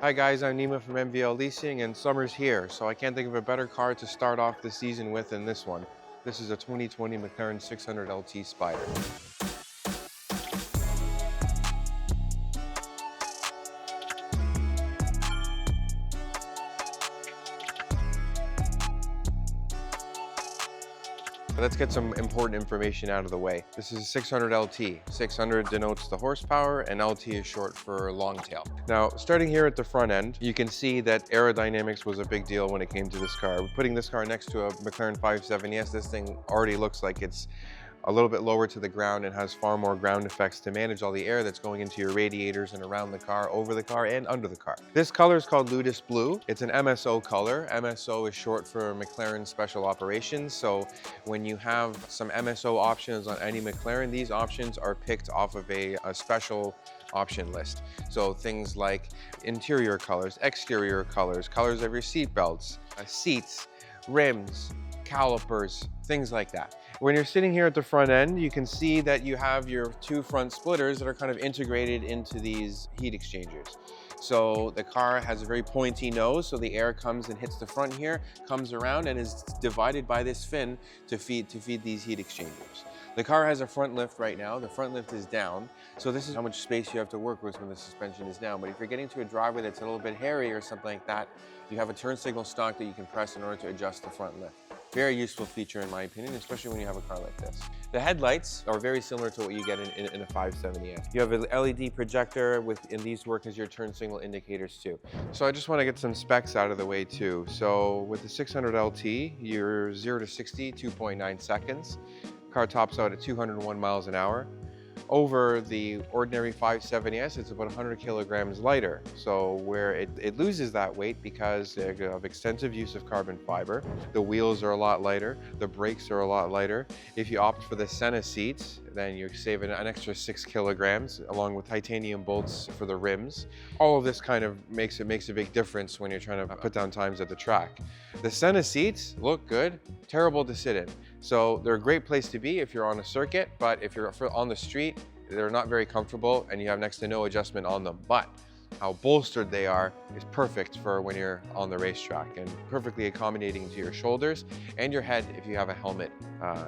Hi guys, I'm Nima from MVL Leasing, and summer's here, so I can't think of a better car to start off the season with than this one. This is a 2020 McLaren 600LT Spider. Let's get some important information out of the way. This is a 600LT. 600 denotes the horsepower, and LT is short for long tail. Now, starting here at the front end, you can see that aerodynamics was a big deal when it came to this car. Putting this car next to a McLaren 570S, this thing already looks like it's a little bit lower to the ground and has far more ground effects to manage all the air that's going into your radiators and around the car, over the car, and under the car. This color is called Ludus Blue. It's an MSO color. MSO is short for McLaren Special Operations. So when you have some MSO options on any McLaren, these options are picked off of a special option list. So things like interior colors, exterior colors, colors of your seat belts, seats, rims, calipers, things like that. When you're sitting here at the front end, you can see that you have your two front splitters that are kind of integrated into these heat exchangers. So the car has a very pointy nose, so the air comes and hits the front here, comes around and is divided by this fin to feed these heat exchangers. The car has a front lift right now. The front lift is down, so this is how much space you have to work with when the suspension is down. But if you're getting to a driveway that's a little bit hairy or something like that, you have a turn signal stalk that you can press in order to adjust the front lift. Very useful feature in my opinion, especially when you have a car like this. The headlights are very similar to what you get in a 570S. You have an LED projector and these work as your turn signal indicators too. So I just want to get some specs out of the way too. So with the 600LT, you're 0 to 60, 2.9 seconds. Car tops out at 201 miles an hour. Over the ordinary 570S, it's about 100 kilograms lighter. So where it loses that weight because of extensive use of carbon fiber. The wheels are a lot lighter, the brakes are a lot lighter. If you opt for the Senna seats, then you're saving an extra 6 kilograms along with titanium bolts for the rims. All of this kind of makes a big difference when you're trying to put down times at the track. The Senna seats look good, terrible to sit in. So they're a great place to be if you're on a circuit, but if you're on the street, they're not very comfortable and you have next to no adjustment on them. But how bolstered they are is perfect for when you're on the racetrack and perfectly accommodating to your shoulders and your head if you have a helmet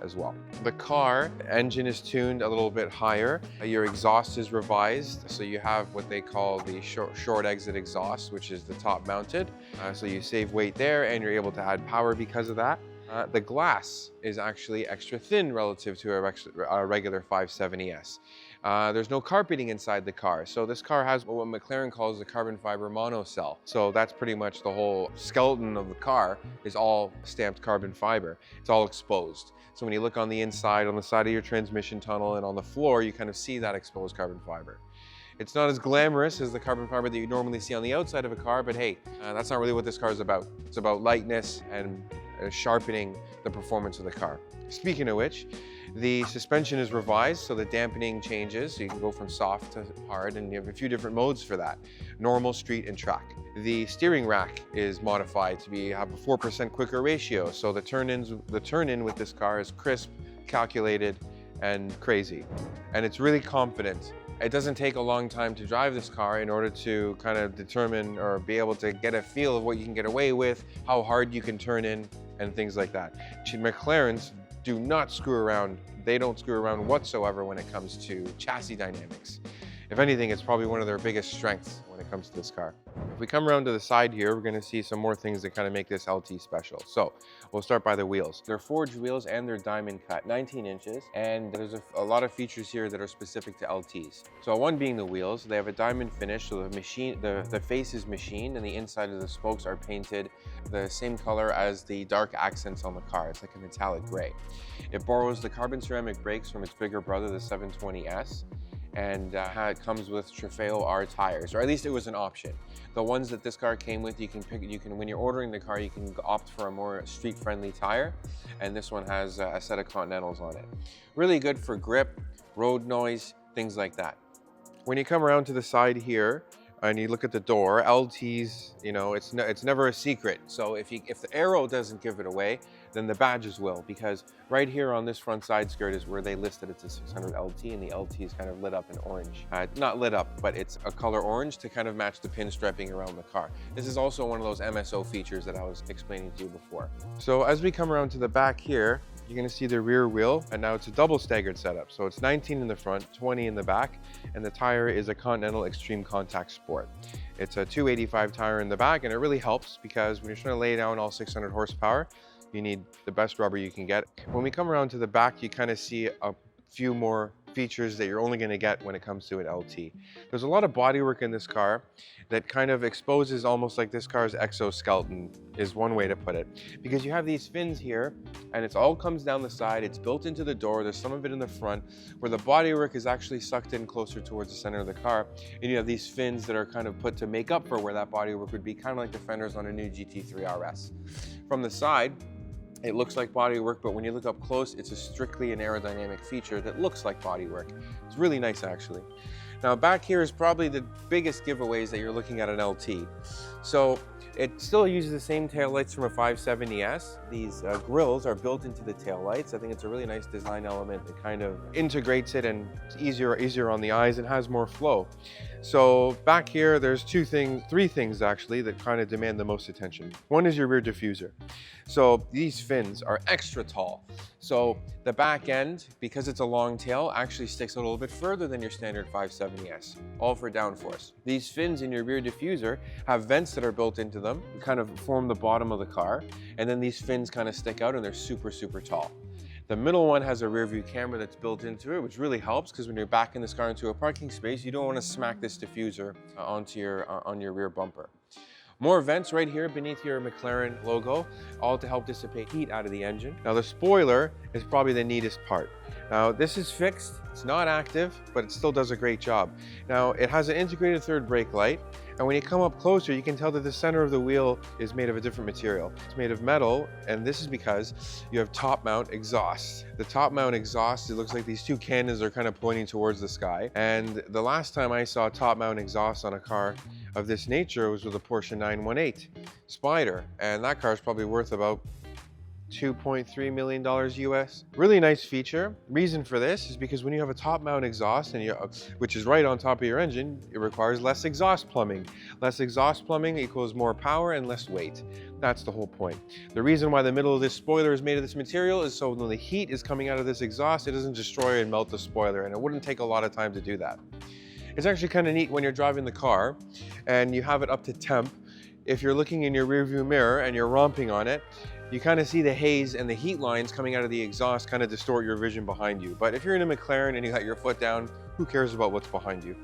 as well. The car engine is tuned a little bit higher. Your exhaust is revised. So you have what they call the short exit exhaust, which is the top mounted. So you save weight there and you're able to add power because of that. The glass is actually extra thin relative to a regular 570S. There's no carpeting inside the car. So this car has what McLaren calls the carbon fiber monocell. So that's pretty much the whole skeleton of the car is all stamped carbon fiber. It's all exposed. So when you look on the inside, on the side of your transmission tunnel and on the floor, you kind of see that exposed carbon fiber. It's not as glamorous as the carbon fiber that you normally see on the outside of a car, but hey, that's not really what this car is about. It's about lightness and sharpening the performance of the car. Speaking of which, the suspension is revised, so the dampening changes. So you can go from soft to hard, and you have a few different modes for that. Normal, street, and track. The steering rack is modified to have a 4% quicker ratio, so the turn-in with this car is crisp, calculated, and crazy. And it's really confident. It doesn't take a long time to drive this car in order to kind of determine or be able to get a feel of what you can get away with, how hard you can turn in, and things like that. McLarens do not screw around. They don't screw around whatsoever when it comes to chassis dynamics. If anything, it's probably one of their biggest strengths when it comes to this car. If we come around to the side here, we're gonna see some more things that kind of make this LT special. So we'll start by the wheels. They're forged wheels and they're diamond cut, 19 inches. And there's a lot of features here that are specific to LTs. So one being the wheels, they have a diamond finish. So the face is machined and the inside of the spokes are painted the same color as the dark accents on the car. It's like a metallic gray. It borrows the carbon ceramic brakes from its bigger brother, the 720S. And it comes with Trofeo R tires, or at least it was an option. The ones that this car came with, when you're ordering the car, you can opt for a more street-friendly tire, and this one has a set of Continentals on it. Really good for grip, road noise, things like that. When you come around to the side here, and you look at the door, LTs, you know, it's never a secret. So if the arrow doesn't give it away, then the badges will, because right here on this front side skirt is where they listed it's a 600 LT, and the LT is kind of lit up in orange. Not lit up, but it's a color orange to kind of match the pinstriping around the car. This is also one of those MSO features that I was explaining to you before. So as we come around to the back here, you're going to see the rear wheel, and now it's a double staggered setup. So it's 19 in the front, 20 in the back, and the tire is a Continental Extreme Contact Sport. It's a 285 tire in the back, and it really helps because when you're trying to lay down all 600 horsepower, you need the best rubber you can get. When we come around to the back, you kind of see a few more features that you're only going to get when it comes to an LT. There's a lot of bodywork in this car that kind of exposes almost like this car's exoskeleton, is one way to put it. Because you have these fins here, and it all comes down the side, it's built into the door, there's some of it in the front, where the bodywork is actually sucked in closer towards the center of the car, and you have these fins that are kind of put to make up for where that bodywork would be, kind of like the fenders on a new GT3 RS. From the side, it looks like bodywork, but when you look up close, it's strictly an aerodynamic feature that looks like bodywork. It's really nice, actually. Now, back here is probably the biggest giveaways that you're looking at an LT. So it still uses the same taillights from a 570S. These grills are built into the taillights. I think it's a really nice design element that kind of integrates it, and it's easier on the eyes and has more flow. So back here, there's three things actually that kind of demand the most attention. One is your rear diffuser. So these fins are extra tall. So the back end, because it's a long tail, actually sticks a little bit further than your standard 570S, all for downforce. These fins in your rear diffuser have vents that are built into them, kind of form the bottom of the car, and then these fins kind of stick out and they're super, super tall. The middle one has a rear view camera that's built into it, which really helps because when you're backing this car into a parking space, you don't want to smack this diffuser on your rear bumper. More vents right here beneath your McLaren logo, all to help dissipate heat out of the engine. Now the spoiler is probably the neatest part. Now this is fixed, it's not active, but it still does a great job. Now it has an integrated third brake light, and when you come up closer, you can tell that the center of the wheel is made of a different material. It's made of metal, and this is because you have top mount exhaust. The top mount exhaust, it looks like these two cannons are kind of pointing towards the sky. And the last time I saw top mount exhaust on a car of this nature was with a Porsche 918 Spider, and that car is probably worth about $2.3 million US. Really nice feature. Reason for this is because when you have a top mount exhaust, which is right on top of your engine, it requires less exhaust plumbing. Less exhaust plumbing equals more power and less weight. That's the whole point. The reason why the middle of this spoiler is made of this material is so when the heat is coming out of this exhaust, it doesn't destroy and melt the spoiler, and it wouldn't take a lot of time to do that. It's actually kind of neat when you're driving the car and you have it up to temp. If you're looking in your rearview mirror and you're romping on it, you kind of see the haze and the heat lines coming out of the exhaust kind of distort your vision behind you. But if you're in a McLaren and you got your foot down, who cares about what's behind you?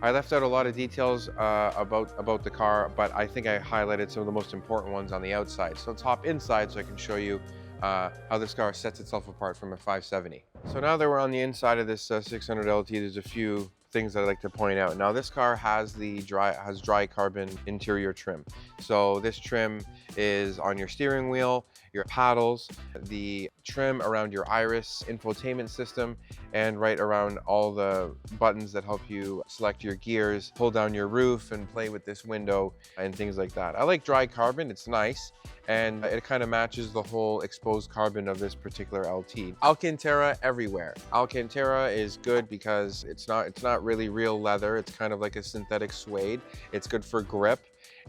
I left out a lot of details about the car, but I think I highlighted some of the most important ones on the outside. So let's hop inside so I can show you how this car sets itself apart from a 570. So now that we're on the inside of this 600 LT, there's a few things that I'd like to point out. Now this car has dry carbon interior trim. So this trim is on your steering wheel, your paddles, the trim around your iris infotainment system, and right around all the buttons that help you select your gears, pull down your roof, and play with this window and things like that. I like dry carbon, it's nice, and it kind of matches the whole exposed carbon of this particular LT. Alcantara everywhere. Alcantara is good because it's not really real leather, it's kind of like a synthetic suede. It's good for grip,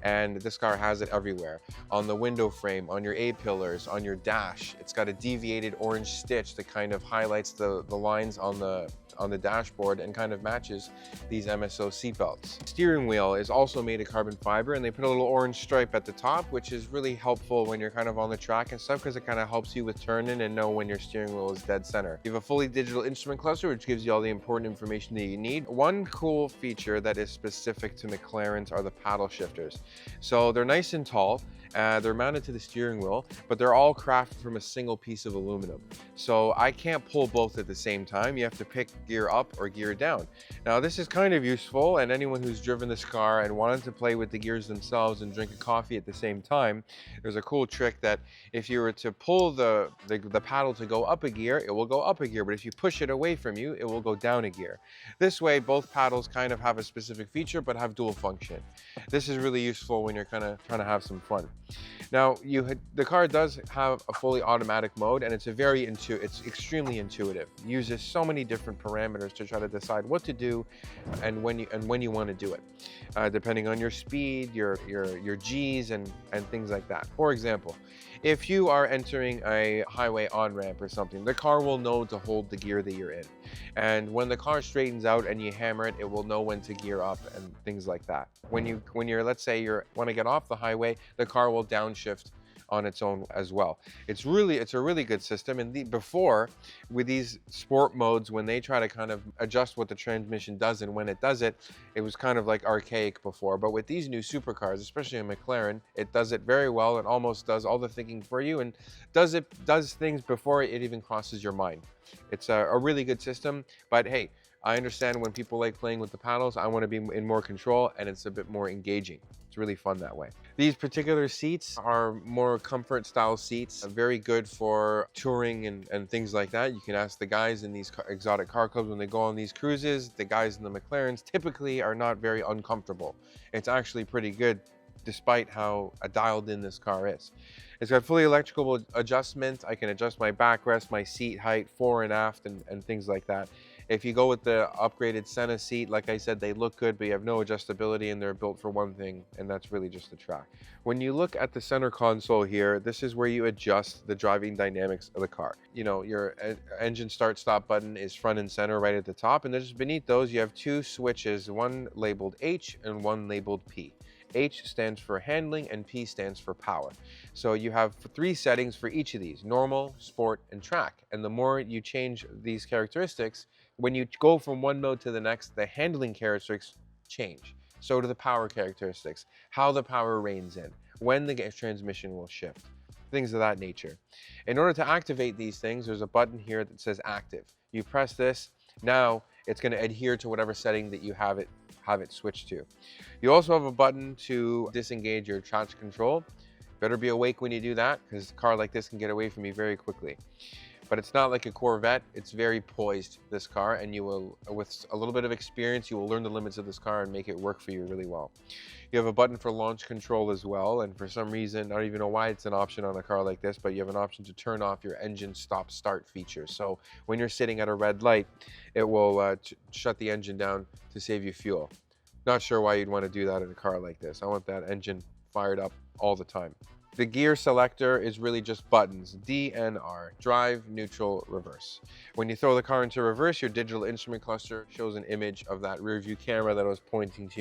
and this car has it everywhere. On the window frame, on your A-pillars, on your dash. It's got a deviated orange stitch that kind of highlights the lines on the dashboard and kind of matches these MSO seatbelts. Steering wheel is also made of carbon fiber, and they put a little orange stripe at the top, which is really helpful when you're kind of on the track and stuff, because it kind of helps you with turning and know when your steering wheel is dead center. You have a fully digital instrument cluster, which gives you all the important information that you need. One cool feature that is specific to McLarens are the paddle shifters. So they're nice and tall. They're mounted to the steering wheel, but they're all crafted from a single piece of aluminum. So I can't pull both at the same time. You have to pick gear up or gear down. Now this is kind of useful, and anyone who's driven this car and wanted to play with the gears themselves and drink a coffee at the same time, there's a cool trick that if you were to pull the paddle to go up a gear, it will go up a gear, but if you push it away from you, it will go down a gear. This way, both paddles kind of have a specific feature, but have dual function. This is really useful when you're kind of trying to have some fun. Now, the car does have a fully automatic mode, and it's extremely intuitive. It uses so many different parameters to try to decide what to do and when you want to do it, depending on your speed, your G's, and things like that. For example, if you are entering a highway on-ramp or something, the car will know to hold the gear that you're in. And when the car straightens out and you hammer it, it will know when to gear up and things like that. When you're, let's say you want to get off the highway, the car will downshift on its own as well. It's a really good system. And before, with these sport modes, when they try to kind of adjust what the transmission does and when it does it, it was kind of like archaic before. But with these new supercars, especially a McLaren, it does it very well. It almost does all the thinking for you and does things before it even crosses your mind. It's a really good system, but hey, I understand when people like playing with the paddles. I want to be in more control, and it's a bit more engaging. It's really fun that way. These particular seats are more comfort style seats, very good for touring and things like that. You can ask the guys in these exotic car clubs when they go on these cruises, the guys in the McLarens typically are not very uncomfortable. It's actually pretty good despite how dialed in this car is. It's got fully electrical adjustment. I can adjust my backrest, my seat height, fore and aft, and things like that. If you go with the upgraded Senna seat, like I said, they look good, but you have no adjustability, and they're built for one thing, and that's really just the track. When you look at the center console here, this is where you adjust the driving dynamics of the car. You know, your engine start-stop button is front and center right at the top, and just beneath those, you have two switches, one labeled H and one labeled P. H stands for handling and P stands for power. So you have 3 settings for each of these: normal, sport, and track. And the more you change these characteristics, when you go from one mode to the next, the handling characteristics change. So do the power characteristics, how the power reins in, when the transmission will shift, things of that nature. In order to activate these things, there's a button here that says active. You press this, now it's going to adhere to whatever setting that you have it switched to. You also have a button to disengage your traction control. Better be awake when you do that, because a car like this can get away from you very quickly. But it's not like a Corvette. It's very poised, this car, and you will, with a little bit of experience, you will learn the limits of this car and make it work for you really well. You have a button for launch control as well, and for some reason, I don't even know why it's an option on a car like this, but you have an option to turn off your engine stop-start feature. So when you're sitting at a red light, it will shut the engine down to save you fuel. Not sure why you'd want to do that in a car like this. I want that engine fired up all the time. The gear selector is really just buttons, D and R, drive, neutral, reverse. When you throw the car into reverse, your digital instrument cluster shows an image of that rear view camera that I was pointing out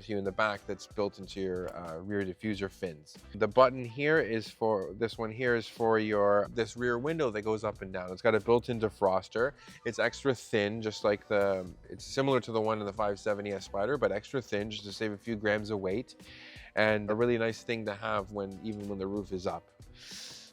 to you in the back, that's built into your rear diffuser fins. The button here is for, this this rear window that goes up and down. It's got a built-in defroster. It's extra thin, just like it's similar to the one in the 570S Spider, but extra thin, just to save a few grams of weight. And a really nice thing to have even when the roof is up.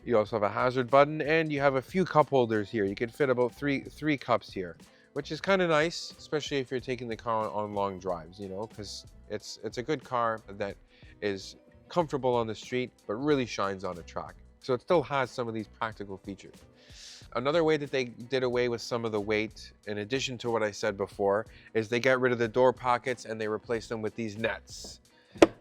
You also have a hazard button, and you have a few cup holders here. You can fit about three cups here, which is kind of nice, especially if you're taking the car on long drives, you know, because it's a good car that is comfortable on the street, but really shines on a track. So it still has some of these practical features. Another way that they did away with some of the weight, in addition to what I said before, is they got rid of the door pockets and they replaced them with these nets.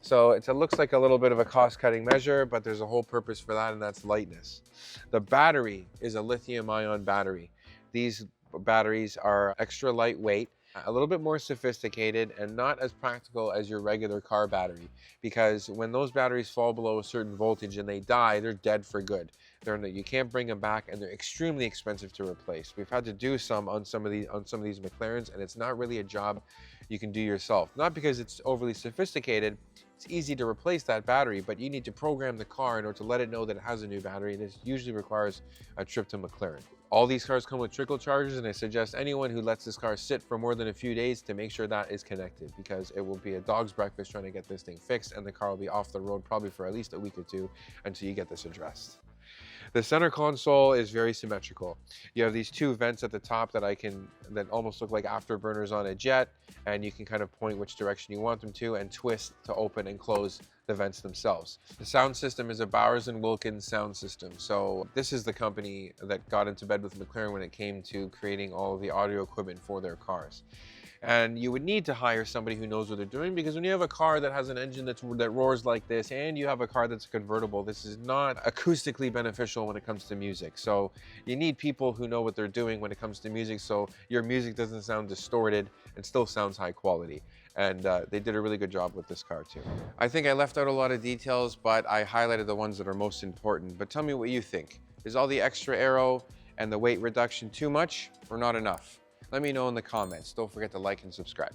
So it looks like a little bit of a cost-cutting measure, but there's a whole purpose for that, and that's lightness. The battery is a lithium-ion battery. These batteries are extra lightweight, a little bit more sophisticated, and not as practical as your regular car battery, because when those batteries fall below a certain voltage and they die, they're dead for good. You can't bring them back, and they're extremely expensive to replace. We've had to do some on some of these McLarens, and it's not really a job you can do yourself. Not because it's overly sophisticated. It's easy to replace that battery, but you need to program the car in order to let it know that it has a new battery, and this usually requires a trip to McLaren. All these cars come with trickle chargers, and I suggest anyone who lets this car sit for more than a few days to make sure that is connected, because it will be a dog's breakfast trying to get this thing fixed, and the car will be off the road probably for at least a week or two until you get this addressed. The center console is very symmetrical. You have these two vents at the top that almost look like afterburners on a jet, and you can kind of point which direction you want them to and twist to open and close the vents themselves. The sound system is a Bowers & Wilkins sound system. So this is the company that got into bed with McLaren when it came to creating all of the audio equipment for their cars. And you would need to hire somebody who knows what they're doing, because when you have a car that has an engine that roars like this, and you have a car that's convertible, this is not acoustically beneficial when it comes to music. So you need people who know what they're doing when it comes to music, so your music doesn't sound distorted and still sounds high quality. And they did a really good job with this car too. I think I left out a lot of details, but I highlighted the ones that are most important. But tell me what you think. Is all the extra aero and the weight reduction too much or not enough? Let me know in the comments. Don't forget to like and subscribe.